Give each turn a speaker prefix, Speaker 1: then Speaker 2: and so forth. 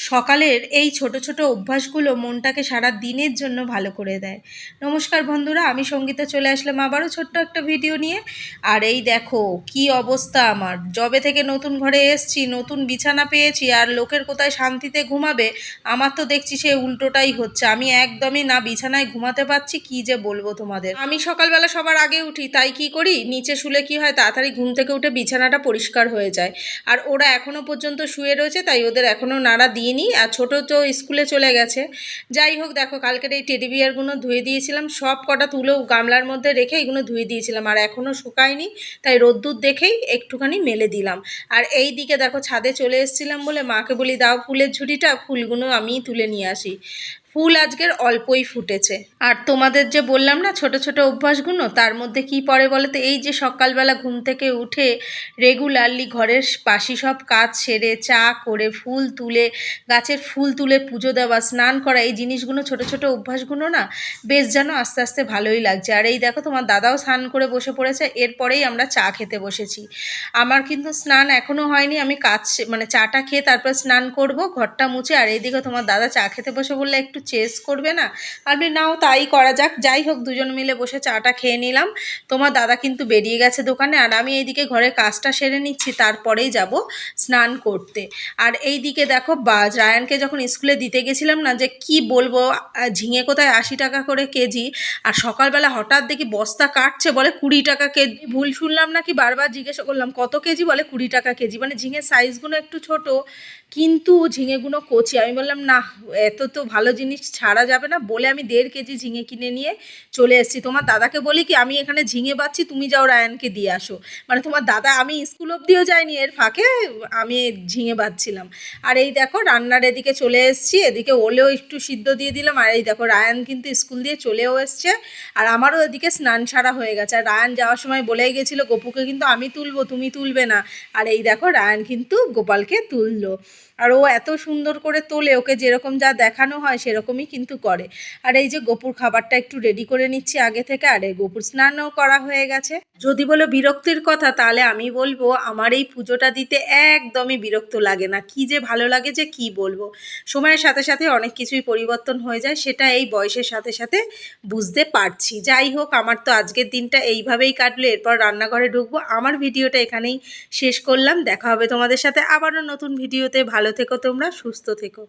Speaker 1: সকালের এই ছোট ছোট অভ্যাসগুলো মনটাকে সারা দিনের জন্য ভালো করে দেয়। নমস্কার বন্ধুরা, আমি সঙ্গীতা চলে আসলাম আবারও ছোট্ট একটা ভিডিও নিয়ে। আর এই দেখো কি অবস্থা আমার, যবে থেকে নতুন ঘরে এসছি, নতুন বিছানা পেয়েছি, আর লোকের কোথায় শান্তিতে ঘুমাবে, আমার তো দেখছি সে উল্টোটাই হচ্ছে। আমি একদমই না বিছানায় ঘুমাতে পারছি, কি যে বলবো তোমাদের। আমি সকালবেলা সবার আগে উঠি, তাই কি করি, নিচে শুলে কি হয়, তাড়াতাড়ি ঘুম থেকে উঠে বিছানাটা পরিষ্কার হয়ে যায়। আর ওরা এখনো পর্যন্ত শুয়ে রয়েছে, তাই ওদের এখনো নাড়া দিইনি। আর ছোটো তো স্কুলে চলে গেছে। যাই হোক, দেখো কালকের এই টেডি বিয়ারগুলো ধুয়ে দিয়েছিলাম, সব কটা তুলেও গামলার মধ্যে রেখে এগুলো ধুয়ে দিয়েছিলাম, আর এখনও শুকায়নি, তাই রোদ্দুর দেখেই একটুখানি মেলে দিলাম। আর এই দিকে দেখো ছাদে চলে এসেছিলাম বলে মাকে বলি দাও ফুলের ঝুড়িটা, ফুলগুলো আমিই তুলে নিয়ে আসি। ফুল আজকের অল্পই ফুটেছে। আর তোমাদের যে বললাম না ছোট ছোট অভ্যাসগুলো, তার মধ্যে কি পড়ে বলো তো, এই যে সকালবেলা ঘুম থেকে উঠে রেগুলারলি ঘরের বাসি সব কাজ সেরে চা করে ফুল তুলে, গাছের ফুল তুলে পুজো দেওয়া, স্নান করা, এই জিনিসগুলো ছোট ছোট অভ্যাসগুলো না বেশ যেন আস্তে আস্তে ভালোই লাগছে। আর এই দেখো তোমার দাদাও স্নান করে বসে পড়েছে, এরপরেই আমরা চা খেতে বসেছি। আমার কিন্তু স্নান এখনও হয়নি, আমি কাজ মানে চাটা খেয়ে তারপর স্নান করব, ঘরটা মুছে। আর এইদিকে তোমার দাদা চা খেতে বসে বললে একটু চেস করবে না, আমি নাও তাই করা যাক। যাই হোক, দুজন মিলে বসে চাটা খেয়ে নিলাম। তোমার দাদা কিন্তু বেরিয়ে গেছে দোকানে, আর আমি এইদিকে ঘরের কাজটা সেরে নিচ্ছি, তারপরেই যাব স্নান করতে। আর এই দিকে দেখো রায়ানকে যখন স্কুলে দিতে গেছিলাম না, যে কি বলবো, ঝিঙে কোথায় 80 টাকা করে কেজি, আর সকালবেলা হঠাৎ দেখি বস্তা কাটছে, বলে 20 টাকা কেজি। ভুল শুনলাম নাকি বারবার জিজ্ঞাসা করলাম কত কেজি, বলে 20 টাকা কেজি। মানে ঝিঙের সাইজগুলো একটু ছোট, কিন্তু ঝিঙেগুলো কচি। আমি বললাম না, এত তো ভালো জিনিস ছাড়া যাবে না, বলে আমি 1.5 কেজি ঝিঙে কিনে নিয়ে চলে এসেছি। তোমার দাদাকে বলি কি, আমি এখানে ঝিঙে বাচ্ছি, তুমি যাও রায়ানকে দিয়ে আসো। মানে তোমার দাদা, আমি স্কুল অবধিও যাইনি, এর ফাঁকে আমি ঝিঙে বাচ্ছিলাম। আর এই দেখো রান্নার এদিকে চলে এসেছি, এদিকে ওলেও একটু সিদ্ধ দিয়ে দিলাম। আর এই দেখো রায়ান কিন্তু স্কুল দিয়ে চলেও এসছে, আর আমারও এদিকে স্নান সারা হয়ে গেছে। আর রায়ান যাওয়ার সময় বলেই গেছিলো গপুকে কিন্তু আমি তুলবো, তুমি তুলবে না। আর এই দেখো রায়ান কিন্তু গোপালকে তুললো, আর ও এত সুন্দর করে তোলে, ওকে যেরকম যা দেখানো হয় সেরকমই কিন্তু করে। আর এই যে গপুর খাবারটা একটু রেডি করে নিচ্ছি আগে থেকে, আর এই গপুর স্নানও করা হয়ে গেছে। যদি বলো বিরক্তির কথা, তাহলে আমি বলবো আমার এই পুজোটা দিতে একদমই বিরক্ত লাগে না, কি যে ভালো লাগে যে কি বলবো। সময়ের সাথে সাথে অনেক কিছুই পরিবর্তন হয়ে যায়, সেটা এই বয়সের সাথে সাথে বুঝতে পারছি। যাই হোক, আমার তো আজকের দিনটা এইভাবেই কাটলো, এরপর রান্নাঘরে ঢুকবো। আমার ভিডিওটা এখানেই শেষ করলাম, দেখা হবে তোমাদের সাথে আবারও নতুন ভিডিওতে। ভালো থেকো তোমরা, সুস্থ থেকো।